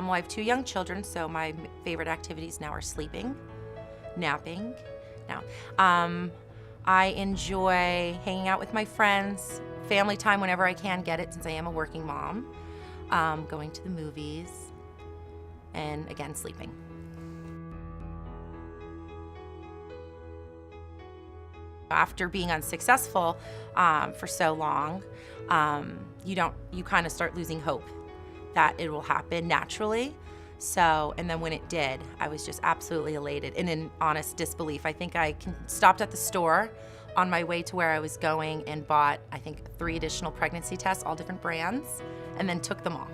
Well, I have 2 young children, so my favorite activities now are sleeping, napping. No. I enjoy hanging out with my friends, family time whenever I can get it since I am a working mom, going to the movies, and again, sleeping. After being unsuccessful for so long, you kind of start losing hope that it will happen naturally. So, and then when it did, I was just absolutely elated and in honest disbelief. I think I stopped at the store on my way to where I was going and bought, I think, 3 additional pregnancy tests, all different brands, and then took them all.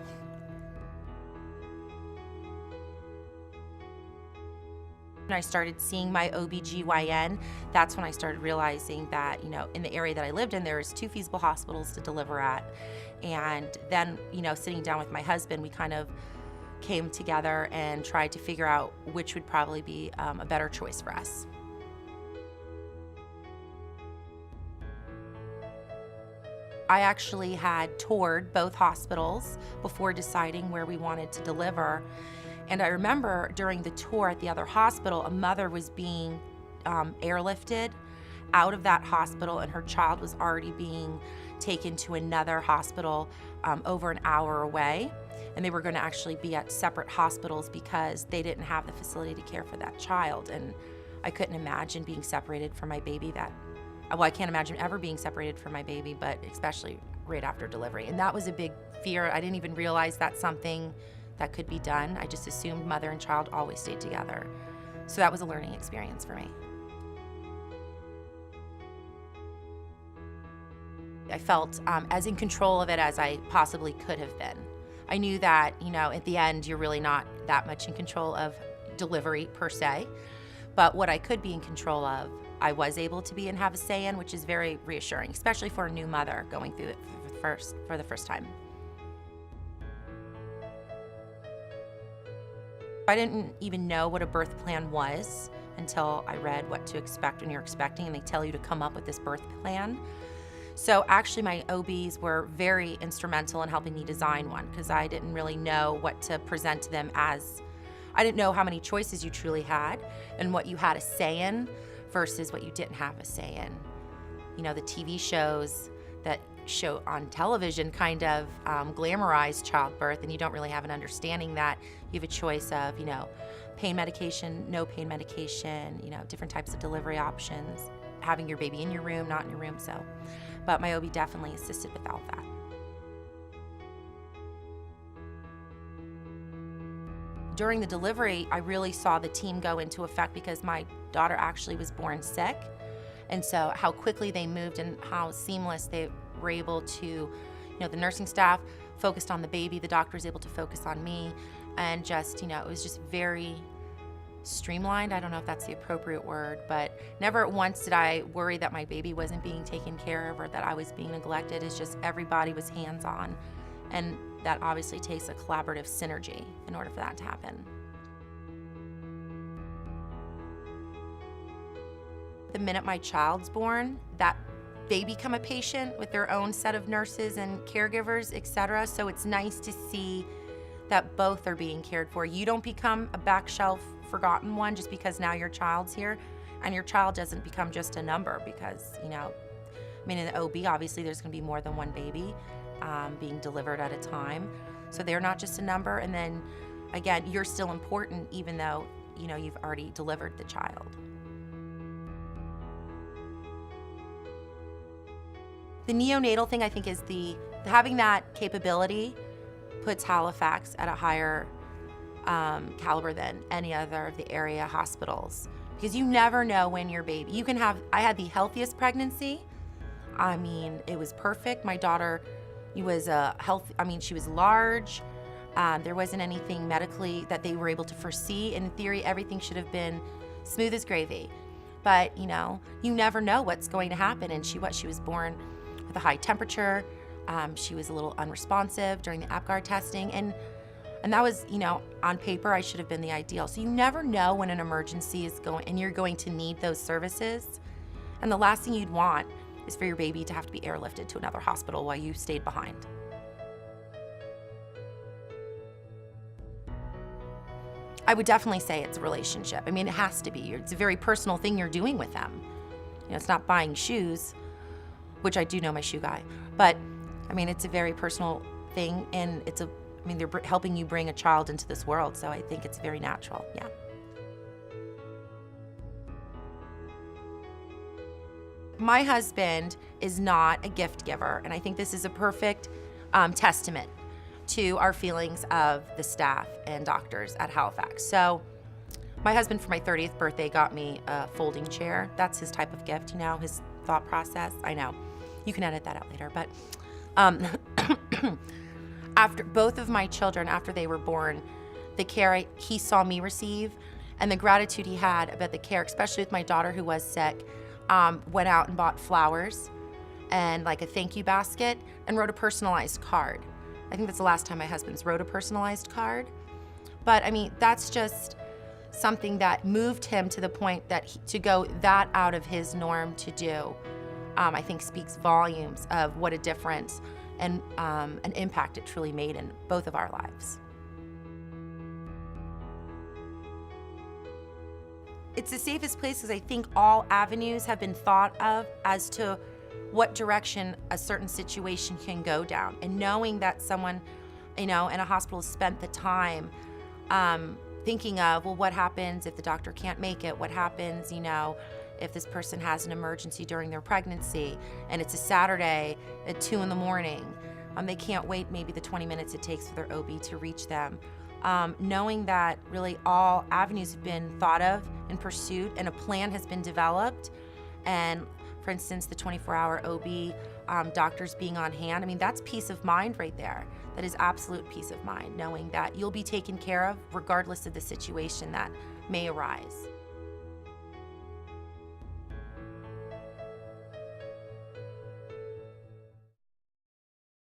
When I started seeing my OBGYN, that's when I started realizing that, in the area that I lived in, there was 2 feasible hospitals to deliver at. And then, sitting down with my husband, we kind of came together and tried to figure out which would probably be a better choice for us. I actually had toured both hospitals before deciding where we wanted to deliver. And I remember during the tour at the other hospital, a mother was being airlifted out of that hospital, and her child was already being taken to another hospital over an hour away. And they were going to actually be at separate hospitals because they didn't have the facility to care for that child. And I couldn't imagine being separated from my baby I can't imagine ever being separated from my baby, but especially right after delivery. And that was a big fear. I didn't even realize that's something that could be done. I just assumed mother and child always stayed together. So that was a learning experience for me. I felt as in control of it as I possibly could have been. I knew that, at the end, you're really not that much in control of delivery per se, but what I could be in control of, I was able to be and have a say in, which is very reassuring, especially for a new mother going through it for the first time. I didn't even know what a birth plan was until I read what to expect when you're expecting, and they tell you to come up with this birth plan. So actually my OBs were very instrumental in helping me design one because I didn't really know what to present to them as. I didn't know how many choices you truly had and what you had a say in versus what you didn't have a say in. The TV shows that show on television kind of glamorize childbirth, and you don't really have an understanding that you have a choice of, pain medication, no pain medication, different types of delivery options, having your baby in your room, not in your room. But my OB definitely assisted with all that. During the delivery, I really saw the team go into effect because my daughter actually was born sick. And so how quickly they moved and how seamless they were able to, the nursing staff focused on the baby, the doctor was able to focus on me, and just, it was just very streamlined. I don't know if that's the appropriate word, but never once did I worry that my baby wasn't being taken care of or that I was being neglected. It's just everybody was hands-on, and that obviously takes a collaborative synergy in order for that to happen. The minute my child's born, they become a patient with their own set of nurses and caregivers, etc. So it's nice to see that both are being cared for. You don't become a back shelf forgotten one just because now your child's here, and your child doesn't become just a number because, in the OB, obviously there's gonna be more than one baby being delivered at a time. So they're not just a number, and then again, you're still important even though, you've already delivered the child. The neonatal thing, I think, is having that capability puts Halifax at a higher caliber than any other of the area hospitals, because you never know when your baby, I had the healthiest pregnancy. It was perfect. My daughter was she was large. There wasn't anything medically that they were able to foresee. In theory, everything should have been smooth as gravy. But, you never know what's going to happen. And she was born with a high temperature. She was a little unresponsive during the Apgar testing. And that was, on paper, I should have been the ideal. So you never know when an emergency is going, and you're going to need those services. And the last thing you'd want is for your baby to have to be airlifted to another hospital while you stayed behind. I would definitely say it's a relationship. I mean, it has to be. It's a very personal thing you're doing with them. You know, it's not buying shoes, which I do know my shoe guy, but I mean, it's a very personal thing, and they're helping you bring a child into this world, so I think it's very natural, yeah. My husband is not a gift giver, and I think this is a perfect testament to our feelings of the staff and doctors at Halifax. So my husband, for my 30th birthday, got me a folding chair. That's his type of gift, you know, his thought process. I know. You can edit that out later, but after both of my children, after they were born, the care he saw me receive and the gratitude he had about the care, especially with my daughter who was sick, went out and bought flowers and like a thank you basket and wrote a personalized card. I think that's the last time my husband's wrote a personalized card. But I mean, that's just something that moved him to the point that to go that out of his norm to do, I think speaks volumes of what a difference and an impact it truly made in both of our lives. It's the safest place because I think all avenues have been thought of as to what direction a certain situation can go down. And knowing that someone, you know, in a hospital has spent the time thinking of, well, what happens if the doctor can't make it? What happens, you know, if this person has an emergency during their pregnancy and it's a Saturday at 2 in the morning. They can't wait maybe the 20 minutes it takes for their OB to reach them. Knowing that really all avenues have been thought of and pursued and a plan has been developed, and for instance, the 24-hour OB doctors being on hand, I mean, that's peace of mind right there. That is absolute peace of mind, knowing that you'll be taken care of regardless of the situation that may arise.